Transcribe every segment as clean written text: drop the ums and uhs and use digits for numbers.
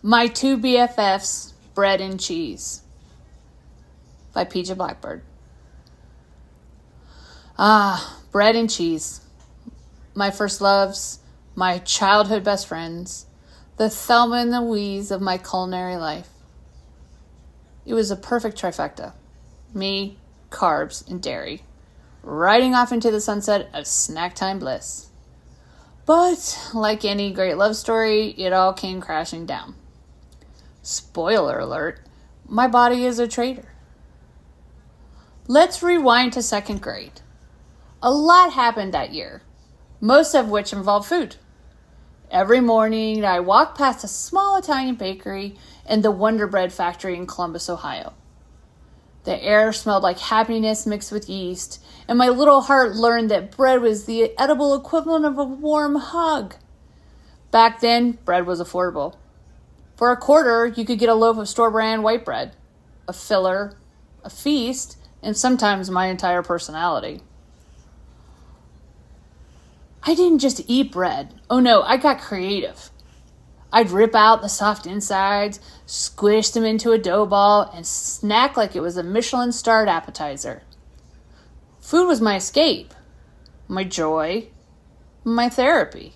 My Two BFFs, Bread and Cheese by PJ Blackbird. Bread and cheese. My first loves, my childhood best friends, the Thelma and Louise of my culinary life. It was a perfect trifecta. Me, carbs, and dairy, riding off into the sunset of snack time bliss. But, like any great love story, it all came crashing down. Spoiler alert, my body is a traitor. Let's rewind to second grade. A lot happened that year, most of which involved food. Every morning, I walked past a small Italian bakery and the Wonder Bread factory in Columbus, Ohio. The air smelled like happiness mixed with yeast, and my little heart learned that bread was the edible equivalent of a warm hug. Back then, bread was affordable. For $0.25, you could get a loaf of store-brand white bread, a filler, a feast, and sometimes my entire personality. I didn't just eat bread. Oh no, I got creative. I'd rip out the soft insides, squish them into a dough ball, and snack like it was a Michelin-starred appetizer. Food was my escape, my joy, my therapy.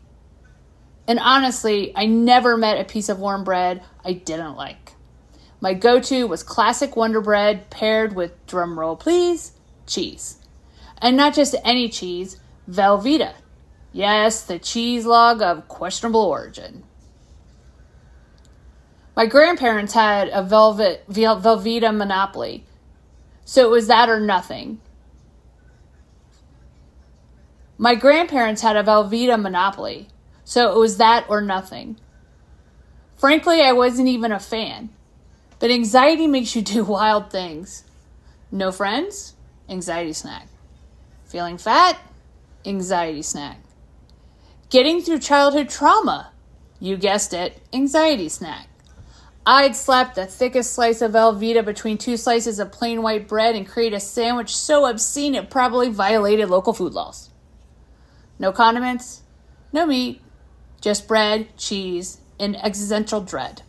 And honestly, I never met a piece of warm bread I didn't like. My go-to was classic Wonder Bread paired with, drumroll please, cheese. And not just any cheese, Velveeta. Yes, the cheese log of questionable origin. My grandparents had a Velveeta monopoly, so it was that or nothing. My grandparents had a Velveeta monopoly, so it was that or nothing. Frankly, I wasn't even a fan, but anxiety makes you do wild things. No friends? Anxiety snack. Feeling fat? Anxiety snack. Getting through childhood trauma? You guessed it, anxiety snack. I'd slap the thickest slice of Velveeta between two slices of plain white bread and create a sandwich so obscene it probably violated local food laws. No condiments, no meat, just bread, cheese, and existential dread.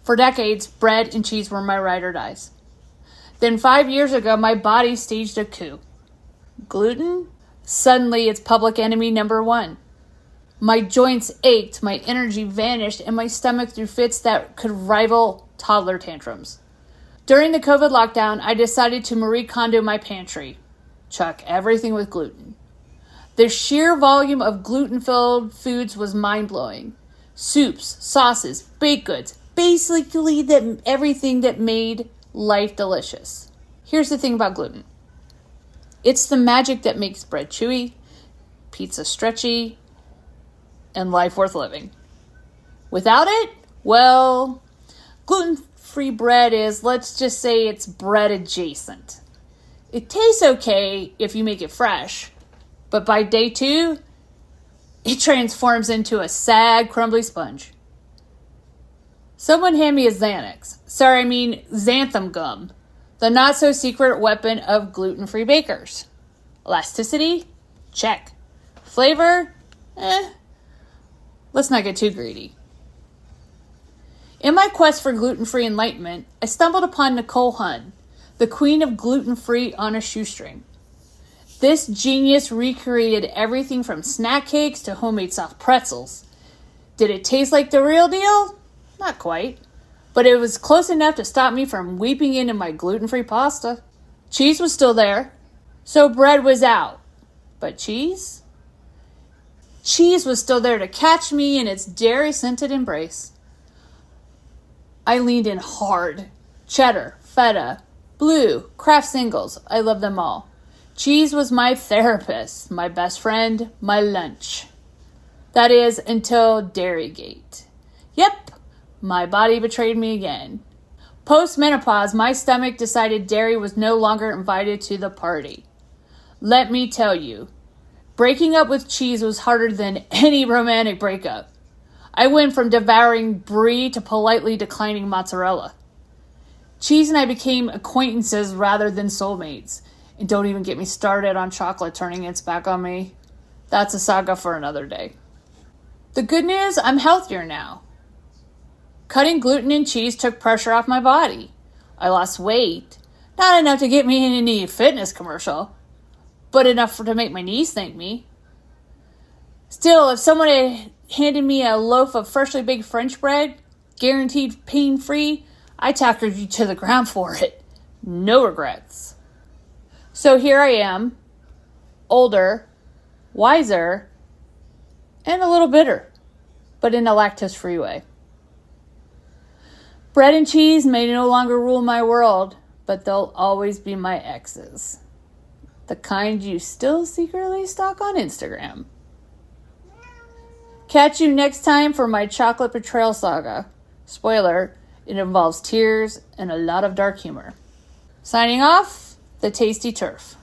For decades, bread and cheese were my ride or dies. Then 5 years ago, my body staged a coup. Gluten? Suddenly, it's public enemy number one. My joints ached, my energy vanished, and my stomach threw fits that could rival toddler tantrums. During the COVID lockdown, I decided to Marie Kondo my pantry. Chuck everything with gluten. The sheer volume of gluten-filled foods was mind-blowing. Soups, sauces, baked goods, basically everything that made life delicious. Here's the thing about gluten. It's the magic that makes bread chewy, pizza stretchy, and life worth living. Without it, well, gluten-free bread is, let's just say it's bread adjacent. It tastes okay if you make it fresh, but by day 2, it transforms into a sad, crumbly sponge. Someone hand me a Xanax. Xanthan gum. The not-so-secret weapon of gluten-free bakers. Elasticity? Check. Flavor? Let's not get too greedy. In my quest for gluten-free enlightenment, I stumbled upon Nicole Hunn, the queen of gluten-free on a shoestring. This genius recreated everything from snack cakes to homemade soft pretzels. Did it taste like the real deal? Not quite. But it was close enough to stop me from weeping into my gluten-free pasta. Cheese was still there, so bread was out. But cheese? Cheese was still there to catch me in its dairy-scented embrace. I leaned in hard. Cheddar, feta, blue, Kraft singles, I love them all. Cheese was my therapist, my best friend, my lunch. That is, until Dairygate. Yep. My body betrayed me again. Post-menopause, my stomach decided dairy was no longer invited to the party. Let me tell you, breaking up with cheese was harder than any romantic breakup. I went from devouring brie to politely declining mozzarella. Cheese and I became acquaintances rather than soulmates. And don't even get me started on chocolate turning its back on me. That's a saga for another day. The good news, I'm healthier now. Cutting gluten and cheese took pressure off my body. I lost weight, not enough to get me in any fitness commercial, but enough to make my knees thank me. Still, if someone had handed me a loaf of freshly baked French bread, guaranteed pain-free, I'd tackle you to the ground for it. No regrets. So here I am, older, wiser, and a little bitter, but in a lactose-free way. Bread and cheese may no longer rule my world, but they'll always be my exes. The kind you still secretly stalk on Instagram. Catch you next time for my chocolate betrayal saga. Spoiler, it involves tears and a lot of dark humor. Signing off, the Tasty Turf.